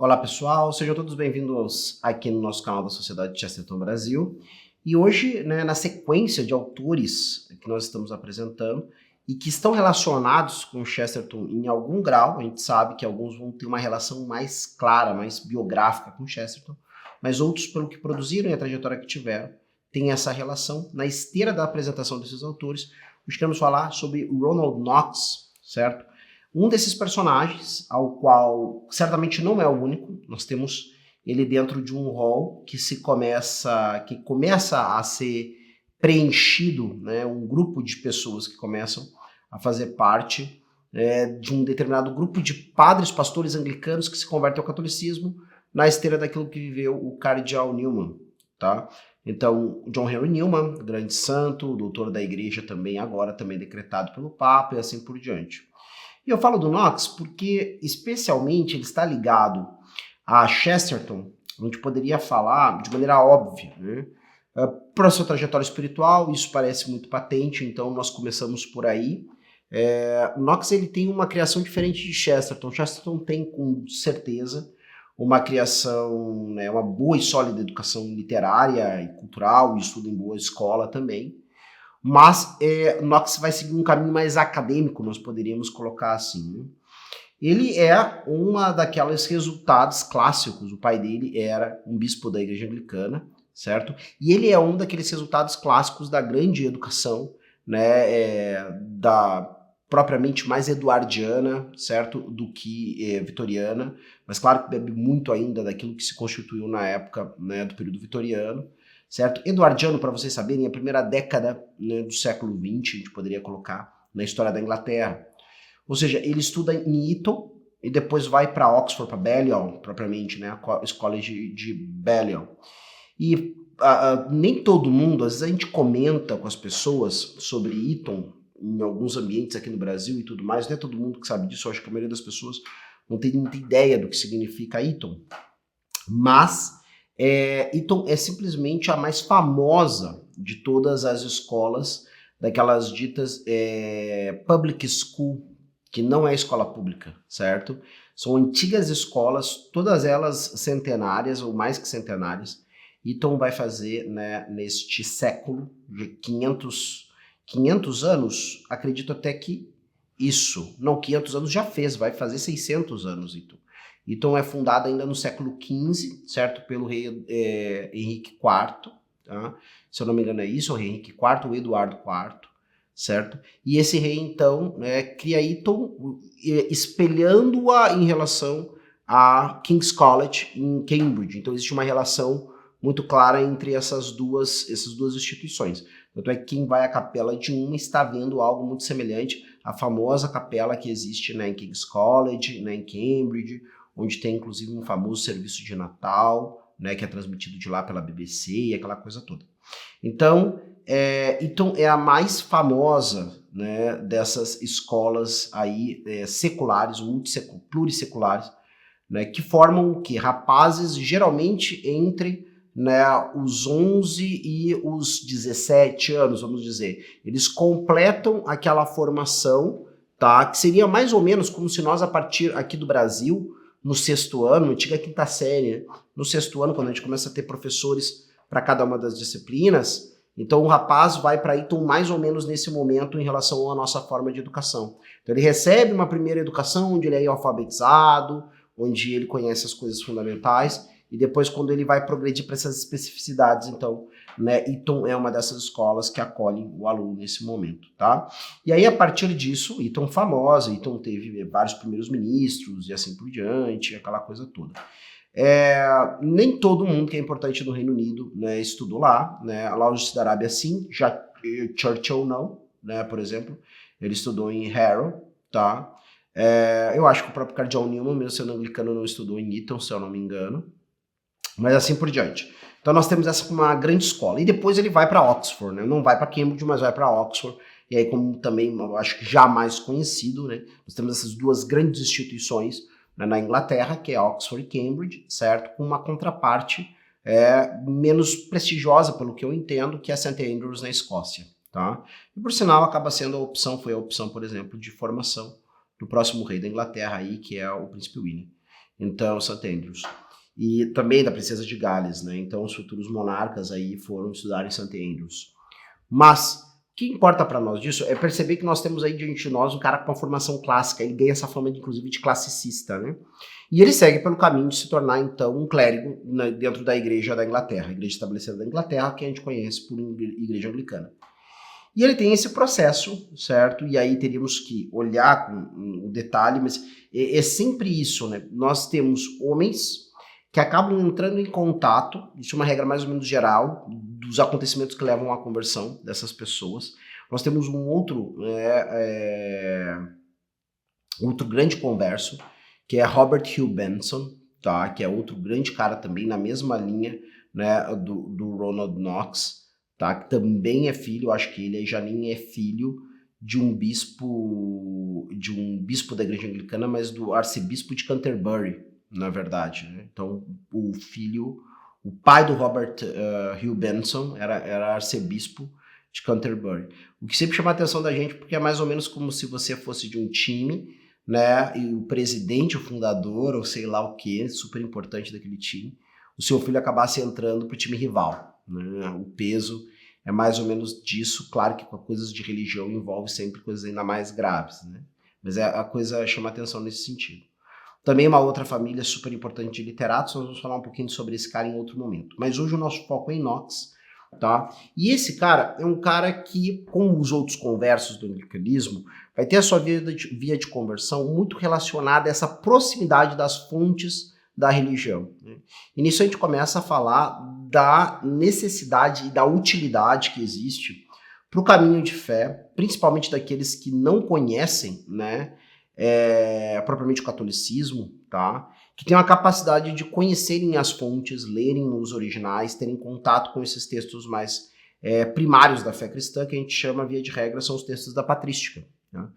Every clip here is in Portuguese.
Olá pessoal, sejam todos bem-vindos aqui no nosso canal da Sociedade Chesterton Brasil. E hoje, na sequência de autores que nós estamos apresentando e que estão relacionados com Chesterton em algum grau, a gente sabe que alguns vão ter uma relação mais clara, mais biográfica com Chesterton, mas outros, pelo que produziram e a trajetória que tiveram, têm essa relação. Na esteira da apresentação desses autores, nós queremos falar sobre Ronald Knox, certo? Um desses personagens, ao qual certamente não é o único, nós temos ele dentro de um rol que começa a ser preenchido, né, um grupo de pessoas que começam a fazer parte de um determinado grupo de padres, pastores anglicanos que se convertem ao catolicismo na esteira daquilo que viveu o cardeal Newman, tá? Então, John Henry Newman, grande santo, doutor da igreja também agora, também decretado pelo Papa e assim por diante. E eu falo do Knox porque, especialmente, ele está ligado a Chesterton, onde poderia falar de maneira óbvia, né? Para a sua trajetória espiritual, isso parece muito patente, então nós começamos por aí. O Knox ele tem uma criação diferente de Chesterton. Chesterton tem, com certeza, uma criação, né, uma boa e sólida educação literária e cultural, e estudo em boa escola também. Mas Knox vai seguir um caminho mais acadêmico, nós poderíamos colocar assim, né? Ele é uma daqueles resultados clássicos, o pai dele era um bispo da igreja anglicana, certo? E ele é um daqueles resultados clássicos da grande educação, né, da propriamente mais eduardiana, certo, do que vitoriana, mas claro que bebe muito ainda daquilo que se constituiu na época, né, do período vitoriano, certo? Eduardiano, para vocês saberem, é a primeira década, né, do século XX, a gente poderia colocar na história da Inglaterra. Ou seja, ele estuda em Eton e depois vai para Oxford, para Balliol, propriamente, né, a escola de Balliol. E nem todo mundo, às vezes a gente comenta com as pessoas sobre Eton, em alguns ambientes aqui no Brasil e tudo mais, não é todo mundo que sabe disso, eu acho que a maioria das pessoas não tem muita ideia do que significa Eton. Mas Eton é simplesmente a mais famosa de todas as escolas, daquelas ditas public school, que não é escola pública, certo? São antigas escolas, todas elas centenárias ou mais que centenárias. Eton vai fazer, né, neste século de 500 anos, acredito até que isso, não, 500 anos já fez, vai fazer 600 anos Eton. Eton é fundada ainda no século XV, certo? Pelo rei Henrique IV, tá? Se eu não me engano é isso, o rei Henrique IV ou Eduardo IV, certo? E esse rei, então, cria Eton, espelhando-a em relação a King's College em Cambridge. Então existe uma relação muito clara entre essas duas instituições. Tanto é que quem vai à capela de uma está vendo algo muito semelhante à famosa capela que existe, né, em King's College, né, em Cambridge, onde tem inclusive um famoso serviço de Natal, né, que é transmitido de lá pela BBC e aquela coisa toda. Então, Eton é a mais famosa, né, dessas escolas aí seculares, plurisseculares, né, que formam o quê? Rapazes geralmente entre, né, os 11 e os 17 anos, vamos dizer. Eles completam aquela formação, tá, que seria mais ou menos como se nós, a partir aqui do Brasil, no sexto ano, antiga quinta série, né? No sexto ano, quando a gente começa a ter professores para cada uma das disciplinas, então o rapaz vai para Eton mais ou menos nesse momento em relação à nossa forma de educação. Então ele recebe uma primeira educação onde ele é alfabetizado, onde ele conhece as coisas fundamentais, e depois quando ele vai progredir para essas especificidades, então, né, Eton é uma dessas escolas que acolhem o aluno nesse momento, tá? E aí, a partir disso, Eton famosa, Eton teve vários primeiros ministros e assim por diante, aquela coisa toda. Nem todo mundo que é importante no Reino Unido, né, estudou lá, né? A Lawrence da Arábia sim, já Churchill não, né, por exemplo, ele estudou em Harrow, tá? Eu acho que o próprio cardeal Newman, mesmo sendo anglicano, não estudou em Eton, se eu não me engano, mas assim por diante. Então nós temos essa como uma grande escola. E depois ele vai para Oxford, né? Não vai para Cambridge, mas vai para Oxford. E aí, como também, eu acho que já mais conhecido, né? Nós temos essas duas grandes instituições, né, na Inglaterra, que é Oxford e Cambridge, certo? Com uma contraparte menos prestigiosa, pelo que eu entendo, que é St. Andrews na Escócia, tá? E por sinal, acaba sendo foi a opção, por exemplo, de formação do próximo rei da Inglaterra aí, que é o príncipe William. Então, St. Andrews. E também da princesa de Gales, né? Então, os futuros monarcas aí foram estudar em St. Andrews. Mas o que importa para nós disso é perceber que nós temos aí diante de nós um cara com uma formação clássica. Ele ganha essa fama, inclusive, de classicista, né? E ele segue pelo caminho de se tornar, então, um clérigo dentro da Igreja da Inglaterra, a Igreja estabelecida da Inglaterra, que a gente conhece por Igreja Anglicana. E ele tem esse processo, certo? E aí teríamos que olhar com um detalhe, mas é sempre isso, né? Nós temos homens que acabam entrando em contato, isso é uma regra mais ou menos geral, dos acontecimentos que levam à conversão dessas pessoas. Nós temos um outro grande converso, que é Robert Hugh Benson, tá? Que é outro grande cara também na mesma linha, né, do Ronald Knox, tá? Que também é filho, acho que ele já nem é filho de um bispo da Igreja Anglicana, mas do arcebispo de Canterbury, na verdade, né? Então, o pai do Robert Hugh Benson era arcebispo de Canterbury. O que sempre chama a atenção da gente, porque é mais ou menos como se você fosse de um time, né, e o presidente, o fundador, ou sei lá o que, super importante daquele time, o seu filho acabasse entrando pro time rival, né? O peso é mais ou menos disso, claro que com coisas de religião envolve sempre coisas ainda mais graves, né? Mas a coisa chama atenção nesse sentido. Também uma outra família super importante de literatos, nós vamos falar um pouquinho sobre esse cara em outro momento. Mas hoje o nosso foco é em Knox, tá? E esse cara é um cara que, como os outros conversos do anglicanismo, vai ter a sua via de conversão muito relacionada a essa proximidade das fontes da religião, né? E nisso a gente começa a falar da necessidade e da utilidade que existe para o caminho de fé, principalmente daqueles que não conhecem, né, propriamente o catolicismo, tá? Que tem uma capacidade de conhecerem as fontes, lerem os originais, terem contato com esses textos mais primários da fé cristã, que a gente chama, via de regra, são os textos da patrística, né?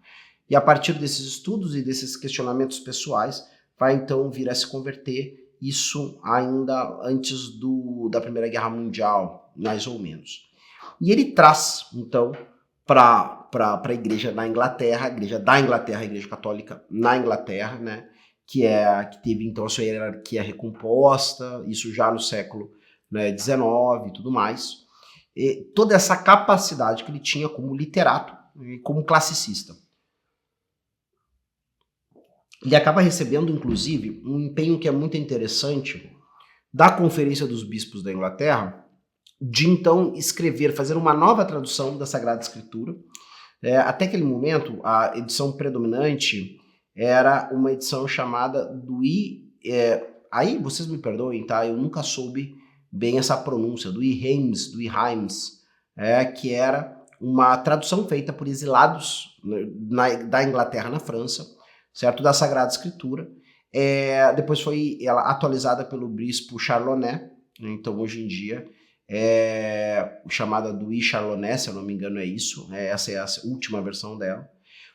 E a partir desses estudos e desses questionamentos pessoais, vai então vir a se converter, isso ainda antes da Primeira Guerra Mundial, mais ou menos. E ele traz, então, para a igreja na Inglaterra, a igreja da Inglaterra, a igreja católica na Inglaterra, né, que teve então a sua hierarquia recomposta, isso já no século, né, XIX e tudo mais, e toda essa capacidade que ele tinha como literato e como classicista. Ele acaba recebendo, inclusive, um empenho que é muito interessante da Conferência dos Bispos da Inglaterra, de então escrever, fazer uma nova tradução da Sagrada Escritura. Até aquele momento, a edição predominante era uma edição chamada aí vocês me perdoem, tá? Eu nunca soube bem essa pronúncia, do Reims, que era uma tradução feita por exilados da Inglaterra na França, certo? Da Sagrada Escritura. Depois foi ela atualizada pelo bispo Charlonet, né? Então hoje em dia chamada do Charlonet, se eu não me engano é isso, essa é a última versão dela,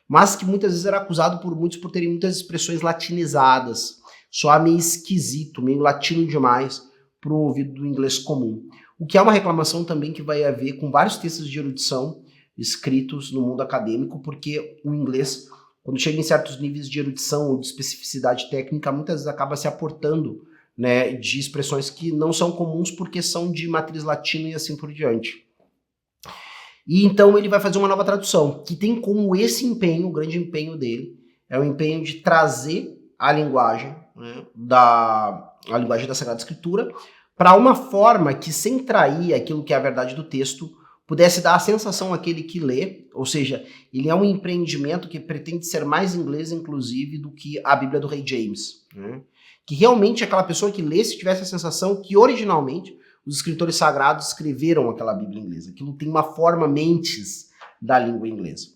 mas que muitas vezes era acusado por muitos por terem muitas expressões latinizadas, soar meio esquisito, meio latino demais para o ouvido do inglês comum, o que é uma reclamação também que vai haver com vários textos de erudição escritos no mundo acadêmico, porque o inglês, quando chega em certos níveis de erudição ou de especificidade técnica, muitas vezes acaba se aportando, né, de expressões que não são comuns porque são de matriz latina e assim por diante. E então ele vai fazer uma nova tradução, que tem como esse empenho, o grande empenho dele, é o empenho de trazer a linguagem, né, da Sagrada Escritura para uma forma que, sem trair aquilo que é a verdade do texto, pudesse dar a sensação àquele que lê, ou seja, ele é um empreendimento que pretende ser mais inglês, inclusive, do que a Bíblia do Rei James, né? Que realmente aquela pessoa que lesse tivesse a sensação que originalmente os escritores sagrados escreveram aquela Bíblia inglesa. Aquilo tem uma forma mentes da língua inglesa.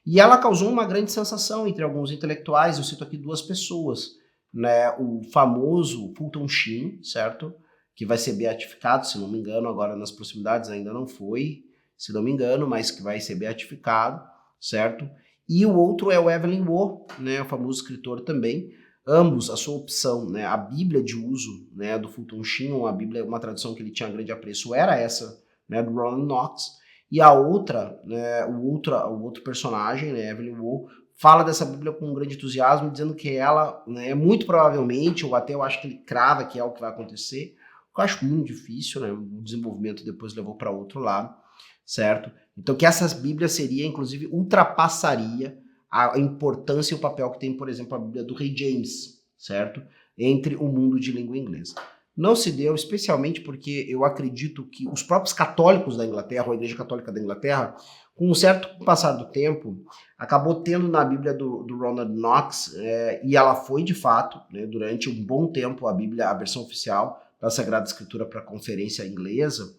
E ela causou uma grande sensação entre alguns intelectuais, eu cito aqui duas pessoas, né? O famoso Fulton Sheen, certo? Que vai ser beatificado, se não me engano, agora nas proximidades ainda não foi, se não me engano, mas que vai ser beatificado, certo? E o outro é o Evelyn Waugh, né? O famoso escritor também. Ambos, a sua opção, né, a Bíblia de uso, né, do Fulton Sheen, a Bíblia, uma tradução que ele tinha grande apreço, era essa, né, do Ronald Knox, e a outra, né, o outro personagem, né, Evelyn Waugh, fala dessa Bíblia com um grande entusiasmo, dizendo que ela, né, muito provavelmente, ou até eu acho que ele crava que é o que vai acontecer, eu acho muito difícil, né? O desenvolvimento depois levou para outro lado, certo? Então que essas Bíblias seria, inclusive, ultrapassaria a importância e o papel que tem, por exemplo, a Bíblia do Rei James, certo? Entre o mundo de língua inglesa. Não se deu, especialmente porque eu acredito que os próprios católicos da Inglaterra, ou a Igreja Católica da Inglaterra, com um certo passar do tempo, acabou tendo na Bíblia do Ronald Knox, e ela foi de fato, né, durante um bom tempo, a Bíblia, a versão oficial da Sagrada Escritura para a conferência inglesa,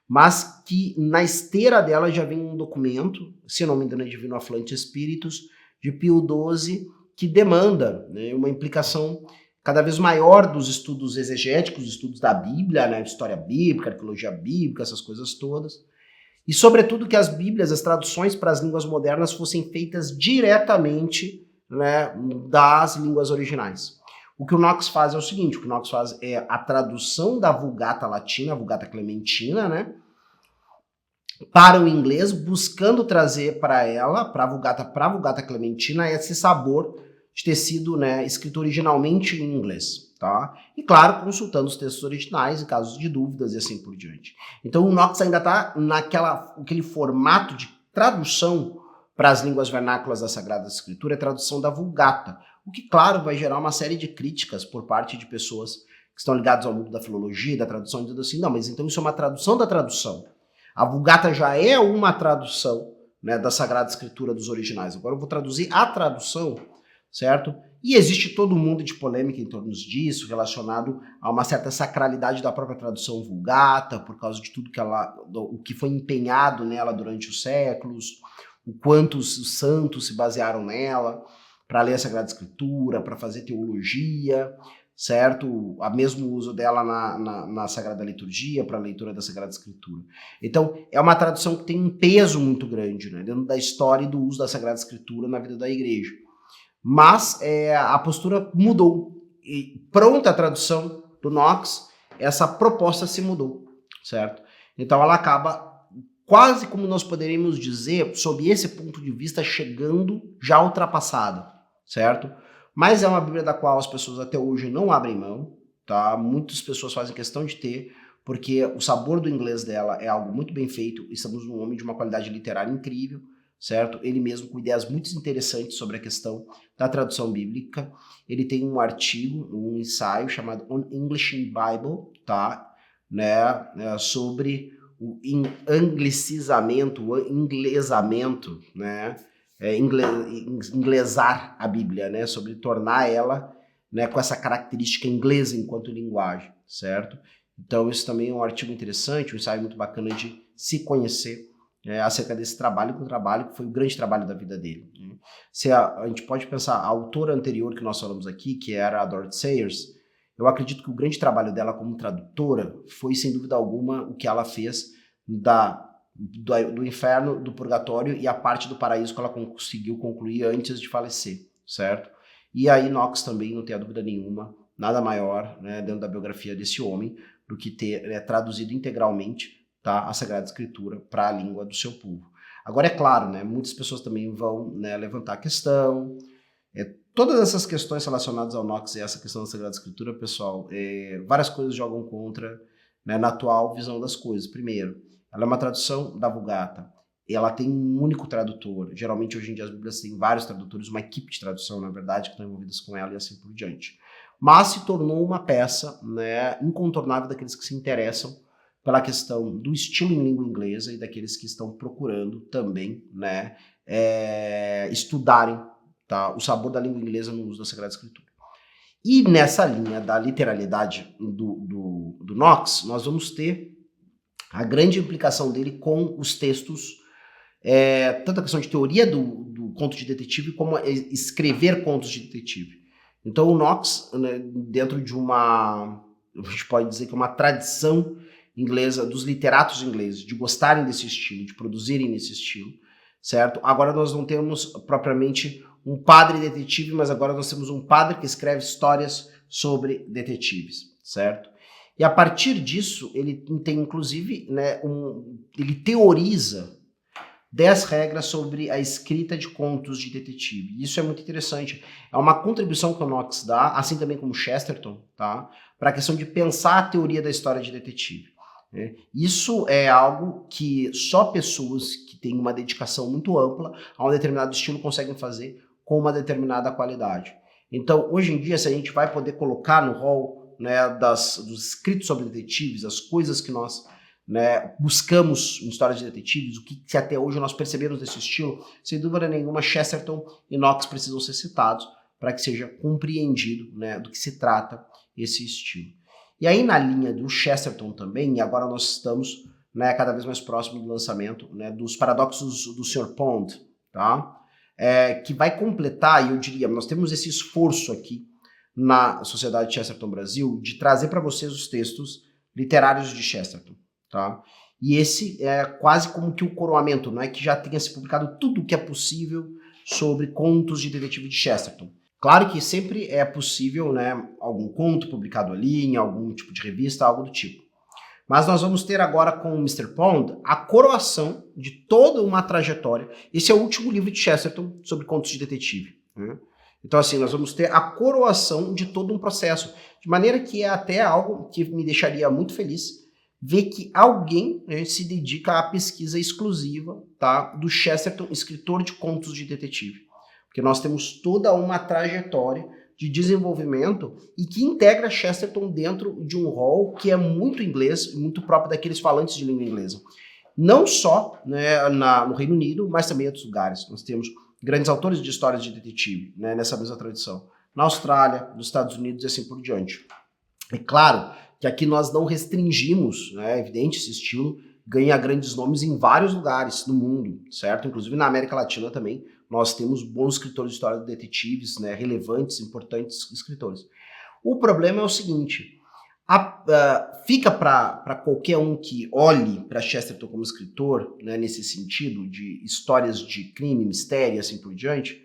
mas que na esteira dela já vem um documento, se não me engano é Divino Aflante Espíritos, de Pio XII, que demanda, né, uma implicação cada vez maior dos estudos exegéticos, estudos da Bíblia, né, história bíblica, arqueologia bíblica, essas coisas todas, e sobretudo que as Bíblias, as traduções para as línguas modernas fossem feitas diretamente, né, das línguas originais. O que o Knox faz é o seguinte, o que o Knox faz é a tradução da Vulgata Latina, a Vulgata Clementina, né, para o inglês, buscando trazer para ela, para a Vulgata Clementina, esse sabor de ter sido, né, escrito originalmente em inglês, tá? E claro, consultando os textos originais em casos de dúvidas e assim por diante. Então o Knox ainda está naquele formato de tradução para as línguas vernáculas da Sagrada Escritura, é tradução da Vulgata, o que, claro, vai gerar uma série de críticas por parte de pessoas que estão ligadas ao mundo da filologia, da tradução, dizendo assim, não, mas então isso é uma tradução da tradução. A Vulgata já é uma tradução, né, da Sagrada Escritura dos originais. Agora eu vou traduzir a tradução, certo? E existe todo um mundo de polêmica em torno disso, relacionado a uma certa sacralidade da própria tradução Vulgata, por causa de tudo o que foi empenhado nela durante os séculos, o quanto os santos se basearam nela para ler a Sagrada Escritura, para fazer teologia, certo? O mesmo uso dela na Sagrada Liturgia, para a leitura da Sagrada Escritura. Então, é uma tradução que tem um peso muito grande, né, dentro da história e do uso da Sagrada Escritura na vida da igreja. Mas a postura mudou. E pronta a tradução do Knox, essa proposta se mudou, certo? Então ela acaba quase como nós poderíamos dizer, sob esse ponto de vista, chegando já ultrapassada, certo? Mas é uma Bíblia da qual as pessoas até hoje não abrem mão, tá? Muitas pessoas fazem questão de ter, porque o sabor do inglês dela é algo muito bem feito, estamos num homem de uma qualidade literária incrível, certo? Ele mesmo com ideias muito interessantes sobre a questão da tradução bíblica. Ele tem um artigo, um ensaio chamado On English in Bible, tá? Né? Sobre o anglicismento, o inglesamento, né? Inglesar a Bíblia, né? Sobre tornar ela, né, com essa característica inglesa enquanto linguagem, certo? Então isso também é um artigo interessante, um ensaio muito bacana de se conhecer acerca desse trabalho, que foi o grande trabalho da vida dele. Né? A gente pode pensar, a autora anterior que nós falamos aqui, que era a Dorothy Sayers, eu acredito que o grande trabalho dela como tradutora foi, sem dúvida alguma, o que ela fez do inferno, do purgatório e a parte do paraíso que ela conseguiu concluir antes de falecer, certo? E aí Knox também, não tenha dúvida nenhuma, nada maior, né, dentro da biografia desse homem, do que ter traduzido integralmente, tá, a Sagrada Escritura para a língua do seu povo. Agora, é claro, né, muitas pessoas também vão, né, levantar a questão, todas essas questões relacionadas ao Knox e essa questão da Sagrada Escritura, pessoal, várias coisas jogam contra, né, na atual visão das coisas. Primeiro, ela é uma tradução da Vulgata, ela tem um único tradutor, geralmente hoje em dia as Bíblias têm vários tradutores, uma equipe de tradução, na verdade, que estão envolvidas com ela e assim por diante. Mas se tornou uma peça, né, incontornável daqueles que se interessam pela questão do estilo em língua inglesa e daqueles que estão procurando também, né, estudarem, tá, o sabor da língua inglesa no uso da Sagrada Escritura. E nessa linha da literalidade do Knox, nós vamos ter a grande implicação dele com os textos, tanto a questão de teoria do conto de detetive, como escrever contos de detetive. Então o Knox, né, dentro de a gente pode dizer que é uma tradição inglesa, dos literatos ingleses, de gostarem desse estilo, de produzirem nesse estilo, certo? Agora nós não temos propriamente um padre detetive, mas agora nós temos um padre que escreve histórias sobre detetives, certo? E a partir disso, ele tem inclusive, né, ele teoriza 10 regras sobre a escrita de contos de detetive. Isso é muito interessante. É uma contribuição que o Knox dá, assim também como Chesterton, tá? Para a questão de pensar a teoria da história de detetive. Né? Isso é algo que só pessoas que têm uma dedicação muito ampla a um determinado estilo conseguem fazer com uma determinada qualidade. Então, hoje em dia, se a gente vai poder colocar no rol, né, dos escritos sobre detetives, as coisas que nós, né, buscamos em histórias de detetives, o que até hoje nós percebemos desse estilo, sem dúvida nenhuma, Chesterton e Knox precisam ser citados para que seja compreendido, né, do que se trata esse estilo. E aí na linha do Chesterton também, e agora nós estamos, né, cada vez mais próximo do lançamento, né, dos paradoxos do Sr. Pond, tá? Que vai completar, e eu diria, nós temos esse esforço aqui na Sociedade Chesterton Brasil de trazer para vocês os textos literários de Chesterton. Tá? E esse é quase como que o coroamento, não é que já tenha se publicado tudo o que é possível sobre contos de detetive de Chesterton. Claro que sempre é possível, né, algum conto publicado ali, em algum tipo de revista, algo do tipo. Mas nós vamos ter agora com o Mr. Pond a coroação de toda uma trajetória. Esse é o último livro de Chesterton sobre contos de detetive. Né? Então assim, nós vamos ter a coroação de todo um processo. De maneira que é até algo que me deixaria muito feliz ver que alguém, né, se dedica à pesquisa exclusiva, tá, do Chesterton, escritor de contos de detetive. Porque nós temos toda uma trajetória de desenvolvimento e que integra Chesterton dentro de um rol que é muito inglês, muito próprio daqueles falantes de língua inglesa. Não só, né, no Reino Unido, mas também em outros lugares. Nós temos grandes autores de histórias de detetive, né, nessa mesma tradição. Na Austrália, nos Estados Unidos e assim por diante. É claro que aqui nós não restringimos, né, é evidente, esse estilo ganha grandes nomes em vários lugares do mundo, certo? Inclusive na América Latina também, nós temos bons escritores de história de detetives, né, relevantes, importantes escritores. O problema é o seguinte, fica para qualquer um que olhe para Chesterton como escritor, né, nesse sentido de histórias de crime, mistério e assim por diante,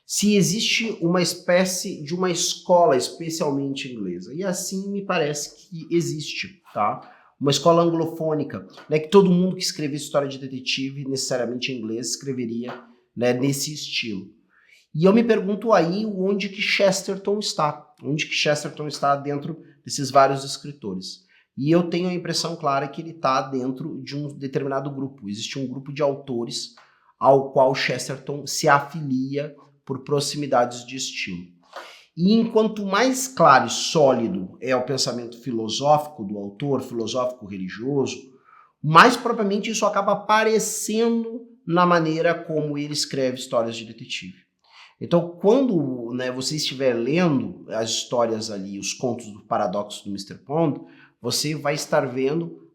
se existe uma espécie de uma escola especialmente inglesa. E assim me parece que existe, tá? Uma escola anglofônica, né, que todo mundo que escrevesse história de detetive, necessariamente em inglês, escreveria, né, nesse estilo. E eu me pergunto aí onde que Chesterton está. Onde que Chesterton está dentro desses vários escritores. E eu tenho a impressão clara que ele está dentro de um determinado grupo. Existe um grupo de autores ao qual Chesterton se afilia por proximidades de estilo. E enquanto mais claro e sólido é o pensamento filosófico do autor, filosófico-religioso, mais propriamente isso acaba aparecendo na maneira como ele escreve histórias de detetive. Então, quando, né, você estiver lendo as histórias ali, os contos do paradoxo do Mr. Pond, você vai estar vendo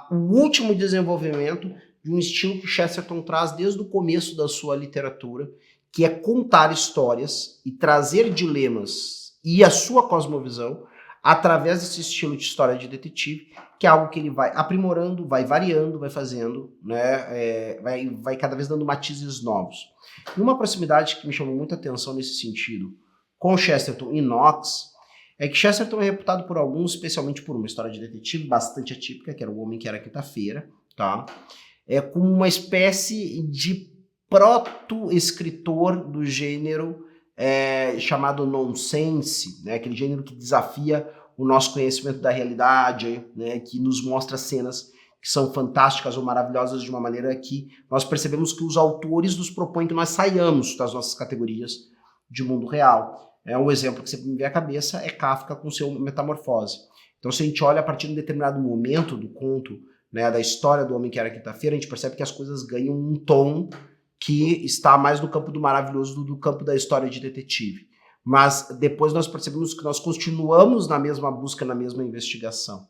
o último desenvolvimento de um estilo que Chesterton traz desde o começo da sua literatura, que é contar histórias e trazer dilemas e a sua cosmovisão através desse estilo de história de detetive, que é algo que ele vai aprimorando, vai variando, vai fazendo, né, vai cada vez dando matizes novos. E uma proximidade que me chamou muita atenção nesse sentido com Chesterton e Knox é que Chesterton é reputado por alguns, especialmente por uma história de detetive bastante atípica, que era O Homem que Era Quinta-feira, tá? Como uma espécie de proto-escritor do gênero chamado nonsense, né? Aquele gênero que desafia o nosso conhecimento da realidade, né? Que nos mostra cenas que são fantásticas ou maravilhosas de uma maneira que nós percebemos que os autores nos propõem que nós saiamos das nossas categorias de mundo real. Um exemplo que sempre me vem à cabeça é Kafka com seu Metamorfose. Então, se a gente olha a partir de um determinado momento do conto, né, da história do Homem que Era Quinta-feira, a gente percebe que as coisas ganham um tom que está mais no campo do maravilhoso do campo da história de detetive. Mas depois nós percebemos que nós continuamos na mesma busca, na mesma investigação.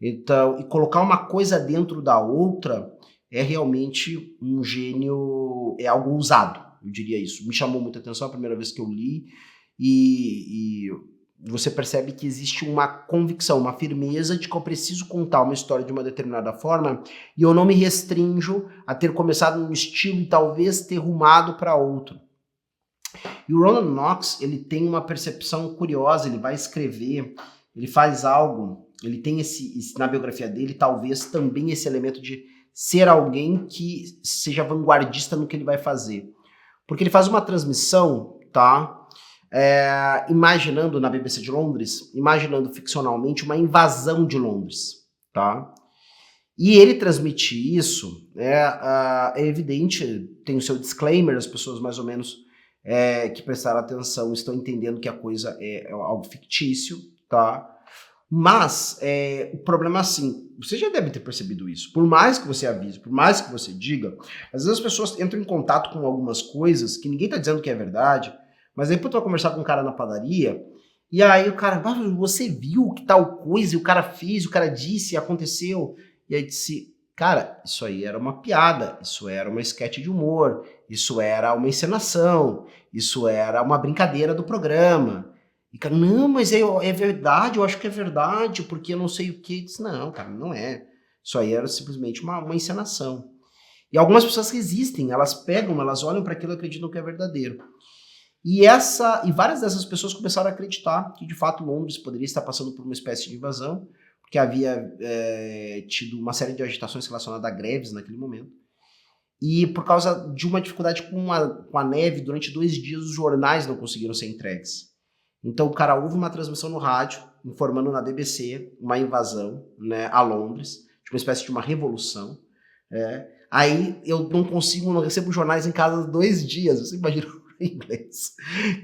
Então, e colocar uma coisa dentro da outra é realmente um gênio, é algo ousado, eu diria isso. Me chamou muita atenção a primeira vez que eu li e você percebe que existe uma convicção, uma firmeza de que eu preciso contar uma história de uma determinada forma e eu não me restrinjo a ter começado num estilo e talvez ter rumado para outro. E o Roland Knox, ele tem uma percepção curiosa, ele vai escrever, ele faz algo, ele tem na biografia dele talvez também esse elemento de ser alguém que seja vanguardista no que ele vai fazer. Porque ele faz uma transmissão, tá? Imaginando na BBC de Londres, imaginando ficcionalmente uma invasão de Londres, tá? E ele transmite isso, é evidente, tem o seu disclaimer, as pessoas mais ou menos que prestaram atenção estão entendendo que a coisa é algo fictício, tá? Mas o problema é assim, você já deve ter percebido isso, por mais que você avise, por mais que você diga, às vezes as pessoas entram em contato com algumas coisas que ninguém tá dizendo que é verdade, mas aí tu vai conversar com um cara na padaria, e aí o cara, você viu que tal coisa, e o cara fez, o cara disse, aconteceu, e aí disse, cara, isso aí era uma piada, isso era uma esquete de humor, isso era uma encenação, isso era uma brincadeira do programa. E cara, não, mas é verdade, eu acho que é verdade, porque eu não sei o que. Eu disse, não, cara, não é. Isso aí era simplesmente uma encenação. E algumas pessoas resistem, elas pegam, elas olham para aquilo e acreditam que é verdadeiro. E várias dessas pessoas começaram a acreditar que de fato Londres poderia estar passando por uma espécie de invasão, porque havia tido uma série de agitações relacionadas a greves naquele momento. E por causa de uma dificuldade com a neve, durante 2 dias os jornais não conseguiram ser entregues. Então o cara ouve uma transmissão no rádio, informando na BBC uma invasão, né, a Londres, de uma espécie de uma revolução. Aí eu não recebo jornais em casa 2 dias, você imagina o inglês,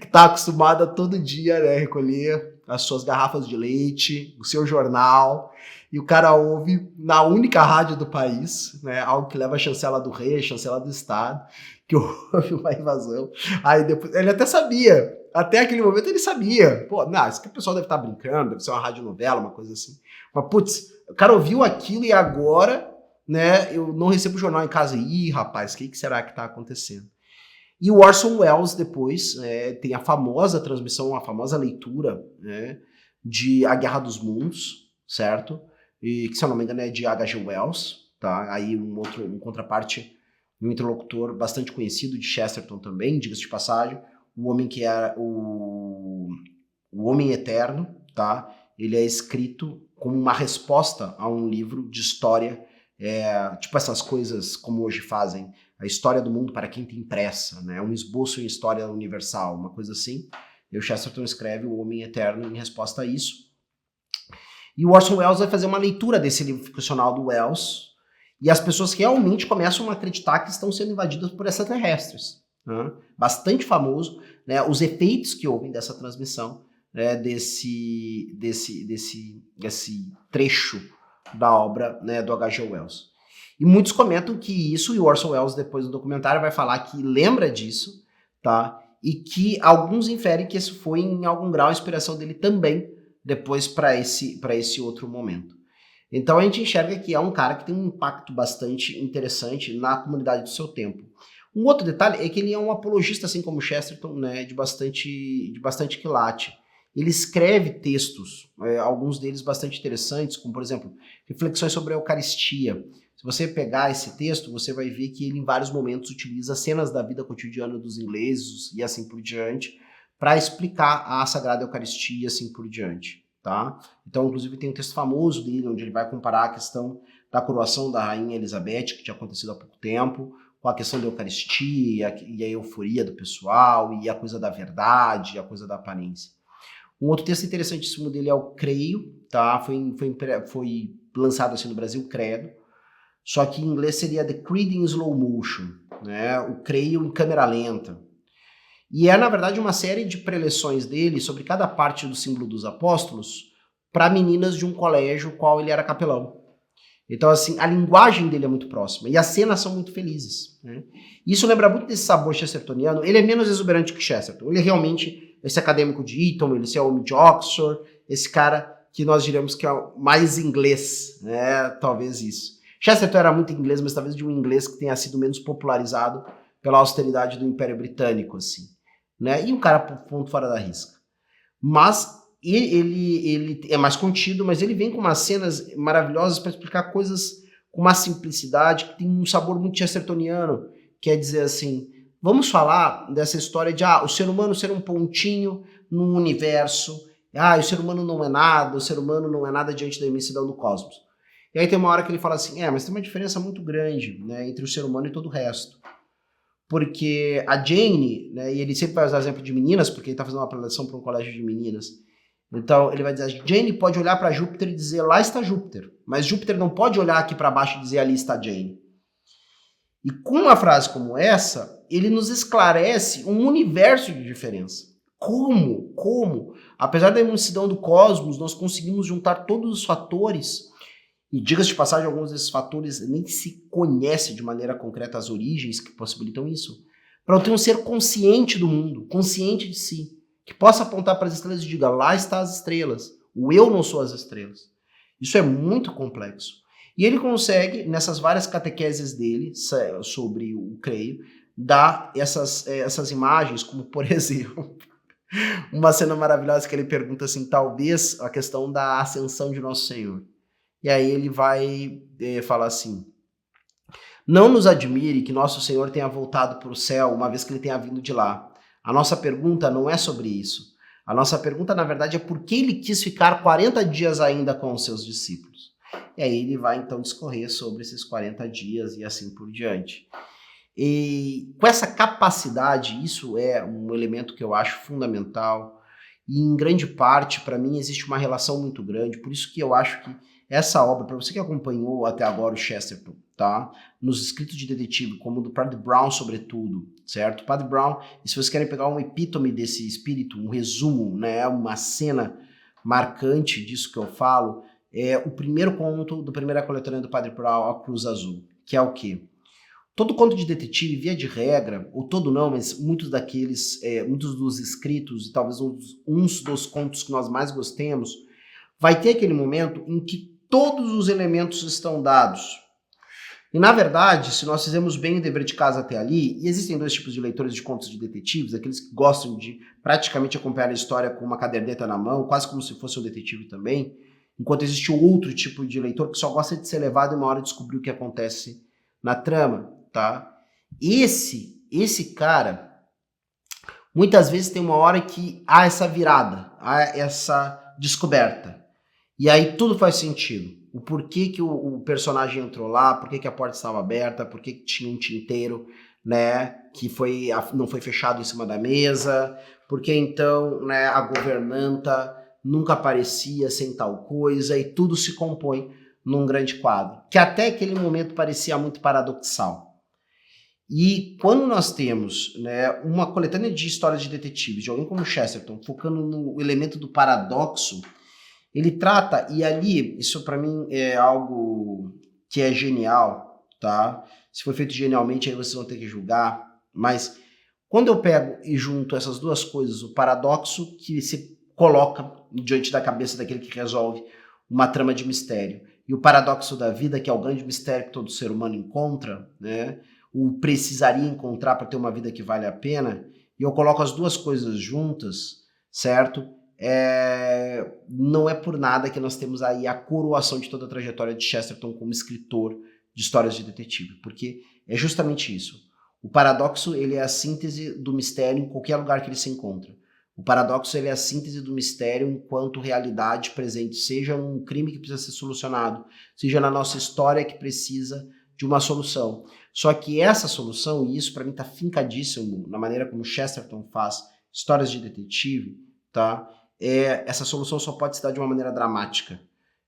que está acostumado a todo dia, né, recolher as suas garrafas de leite, o seu jornal, e o cara ouve na única rádio do país, né, algo que leva a chancela do rei, a chancela do estado, que houve uma invasão. Aí depois, ele até sabia, até aquele momento ele sabia. Pô, não, isso que o pessoal deve estar brincando, deve ser uma radionovela, uma coisa assim. Mas, putz, o cara ouviu aquilo e agora, né, eu não recebo jornal em casa. Ih, rapaz, o que será que está acontecendo? E o Orson Welles depois tem a famosa transmissão, a famosa leitura, né, de A Guerra dos Mundos, certo? E que, se eu não me engano, é de H.G. Wells, tá? Aí um contraparte, um interlocutor bastante conhecido de Chesterton também, diga-se de passagem, o homem que era o Homem Eterno, tá? Ele é escrito como uma resposta a um livro de história, tipo essas coisas como hoje fazem, a história do mundo para quem tem pressa, né? Um esboço em história universal, uma coisa assim. E o Chesterton escreve o Homem Eterno em resposta a isso. E o Orson Welles vai fazer uma leitura desse livro ficcional do Wells, e as pessoas realmente começam a acreditar que estão sendo invadidas por extraterrestres. Né? Bastante famoso, né, os efeitos que houve dessa transmissão, né, desse trecho da obra, né, do H.G. Wells. E muitos comentam que isso, e o Orson Welles depois do documentário vai falar que lembra disso, tá? E que alguns inferem que isso foi em algum grau a inspiração dele também, depois para esse outro momento. Então a gente enxerga que é um cara que tem um impacto bastante interessante na comunidade do seu tempo. Um outro detalhe é que ele é um apologista, assim como Chesterton, né, de bastante quilate. Ele escreve textos, alguns deles bastante interessantes, como por exemplo, reflexões sobre a Eucaristia. Se você pegar esse texto, você vai ver que ele em vários momentos utiliza cenas da vida cotidiana dos ingleses e assim por diante, para explicar a Sagrada Eucaristia e assim por diante, tá? Então, inclusive, tem um texto famoso dele, onde ele vai comparar a questão da coroação da Rainha Elizabeth, que tinha acontecido há pouco tempo, com a questão da Eucaristia e a euforia do pessoal, e a coisa da verdade, a coisa da aparência. Um outro texto interessantíssimo dele é o Creio, tá? Foi lançado assim no Brasil, Credo, só que em inglês seria The Creed in Slow Motion, né? O Creio em câmera lenta. E é, na verdade, uma série de preleções dele sobre cada parte do símbolo dos apóstolos para meninas de um colégio qual ele era capelão. Então, assim, a linguagem dele é muito próxima e as cenas são muito felizes. Né? Isso lembra muito desse sabor chestertoniano. Ele é menos exuberante que Chesterton. Ele é realmente esse acadêmico de Eton, ele é o homem de Oxford, esse cara que nós diríamos que é mais inglês, né? Talvez isso. Chesterton era muito inglês, mas talvez de um inglês que tenha sido menos popularizado pela austeridade do Império Britânico, assim. Né? E um cara ponto fora da risca. Mas ele é mais contido, mas ele vem com umas cenas maravilhosas para explicar coisas com uma simplicidade que tem um sabor muito chestertoniano, quer dizer assim, vamos falar dessa história de o ser humano ser um pontinho no universo, o ser humano não é nada, o ser humano não é nada diante da imensidão do cosmos. E aí tem uma hora que ele fala assim, mas tem uma diferença muito grande, né, entre o ser humano e todo o resto. Porque a Jane, né, e ele sempre vai usar exemplo de meninas, porque ele está fazendo uma preleção para um colégio de meninas. Então ele vai dizer, Jane pode olhar para Júpiter e dizer, lá está Júpiter. Mas Júpiter não pode olhar aqui para baixo e dizer, ali está Jane. E com uma frase como essa, ele nos esclarece um universo de diferença. Como? Apesar da imensidão do cosmos, nós conseguimos juntar todos os fatores, e diga-se de passagem, alguns desses fatores nem se conhece de maneira concreta as origens que possibilitam isso, para eu ter um ser consciente do mundo, consciente de si, que possa apontar para as estrelas e diga, lá estão as estrelas, o eu não sou as estrelas. Isso é muito complexo. E ele consegue, nessas várias catequeses dele sobre o creio, dar essas imagens, como por exemplo, uma cena maravilhosa que ele pergunta assim, talvez a questão da ascensão de Nosso Senhor. E aí ele vai falar assim, não nos admire que Nosso Senhor tenha voltado para o céu, uma vez que ele tenha vindo de lá. A nossa pergunta não é sobre isso. A nossa pergunta, na verdade, é por que ele quis ficar 40 dias ainda com os seus discípulos. E aí ele vai, então, discorrer sobre esses 40 dias e assim por diante. E com essa capacidade, isso é um elemento que eu acho fundamental. E, em grande parte, para mim, existe uma relação muito grande. Por isso que eu acho que essa obra, para você que acompanhou até agora o Chesterton, tá? Nos escritos de detetive, como o do Padre Brown, sobretudo, certo? O Padre Brown, e se vocês querem pegar um epítome desse espírito, um resumo, né, uma cena marcante disso que eu falo, é o primeiro conto do Primeira Coletânea do Padre Brown, A Cruz Azul, que é o quê? Todo conto de detetive, via de regra, ou todo não, mas muitos dos escritos, e talvez uns dos contos que nós mais gostemos, vai ter aquele momento em que todos os elementos estão dados. E, na verdade, se nós fizermos bem o dever de casa até ali, e existem dois tipos de leitores de contos de detetives, aqueles que gostam de praticamente acompanhar a história com uma caderneta na mão, quase como se fosse um detetive também, enquanto existe outro tipo de leitor que só gosta de ser levado e uma hora descobrir o que acontece na trama, tá? Esse cara, muitas vezes tem uma hora que há essa virada, há essa descoberta. E aí tudo faz sentido. O porquê que o personagem entrou lá, porquê que a porta estava aberta, porquê que tinha um tinteiro, né, que não foi fechado em cima da mesa, porque então, né, a governanta nunca aparecia sem tal coisa, e tudo se compõe num grande quadro, que até aquele momento parecia muito paradoxal. E quando nós temos, né, uma coletânea de histórias de detetives, de alguém como Chesterton, focando no elemento do paradoxo, ele trata, e ali, isso para mim é algo que é genial, tá? Se foi feito genialmente, aí vocês vão ter que julgar, mas quando eu pego e junto essas duas coisas, o paradoxo que se coloca diante da cabeça daquele que resolve uma trama de mistério, e o paradoxo da vida, que é o grande mistério que todo ser humano encontra, né? Ou precisaria encontrar para ter uma vida que vale a pena, e eu coloco as duas coisas juntas, certo? Não é por nada que nós temos aí a coroação de toda a trajetória de Chesterton como escritor de histórias de detetive, porque é justamente isso. O paradoxo, ele é a síntese do mistério em qualquer lugar que ele se encontra. O paradoxo, ele é a síntese do mistério enquanto realidade presente, seja um crime que precisa ser solucionado, seja na nossa história que precisa de uma solução. Só que essa solução, e isso para mim está fincadíssimo na maneira como Chesterton faz histórias de detetive, tá? Essa solução só pode se dar de uma maneira dramática.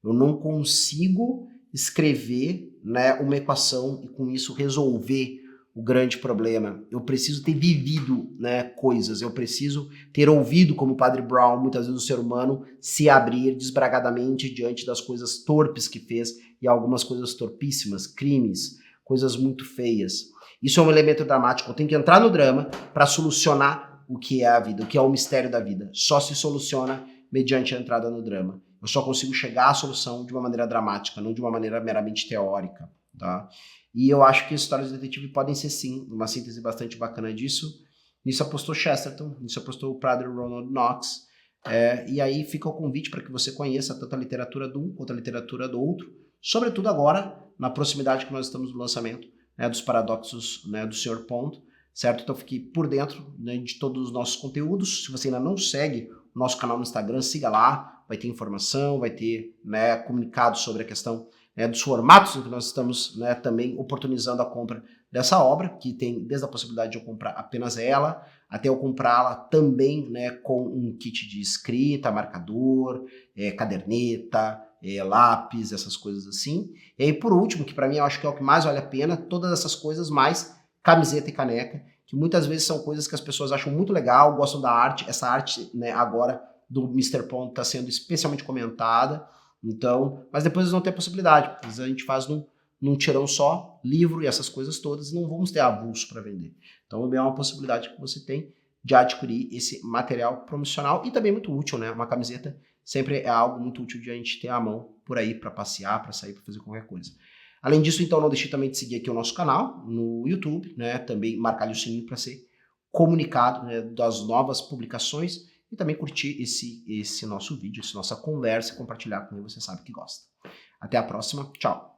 Eu não consigo escrever, né, uma equação e com isso resolver o grande problema. Eu preciso ter vivido, né, coisas, eu preciso ter ouvido, como o Padre Brown, muitas vezes o ser humano se abrir desbragadamente diante das coisas torpes que fez e algumas coisas torpíssimas, crimes, coisas muito feias. Isso é um elemento dramático. Eu tenho que entrar no drama para solucionar o que é a vida, o que é o mistério da vida. Só se soluciona mediante a entrada no drama. Eu só consigo chegar à solução de uma maneira dramática, não de uma maneira meramente teórica, tá? E eu acho que histórias de detetive podem ser, sim, uma síntese bastante bacana disso. Nisso apostou Chesterton, nisso apostou o Padre Ronald Knox. E aí fica o convite para que você conheça tanto a literatura de um quanto a literatura do outro, sobretudo agora, na proximidade que nós estamos do lançamento, né, dos paradoxos, né, do Sr. Pond, certo? Então fique por dentro, né, de todos os nossos conteúdos. Se você ainda não segue o nosso canal no Instagram, siga lá, vai ter informação, vai ter, né, comunicado sobre a questão dos formatos em que nós estamos, né, também oportunizando a compra dessa obra, que tem desde a possibilidade de eu comprar apenas ela, até eu comprá-la também, né, com um kit de escrita, marcador, caderneta, lápis, essas coisas assim. E aí, por último, que para mim eu acho que é o que mais vale a pena, todas essas coisas mais camiseta e caneca, que muitas vezes são coisas que as pessoas acham muito legal, gostam da arte. Essa arte, né, agora do Mr. Pond está sendo especialmente comentada. Então, mas depois eles vão ter a possibilidade, porque a gente faz num tirão só, livro e essas coisas todas, e não vamos ter avulso para vender. Então, é uma possibilidade que você tem de adquirir esse material promocional e também muito útil, né? Uma camiseta sempre é algo muito útil de a gente ter à mão por aí para passear, para sair, para fazer qualquer coisa. Além disso, então, não deixe também de seguir aqui o nosso canal no YouTube, né? Também marcar o sininho para ser comunicado, né, das novas publicações e também curtir esse nosso vídeo, essa nossa conversa e compartilhar com quem você sabe que gosta. Até a próxima, tchau!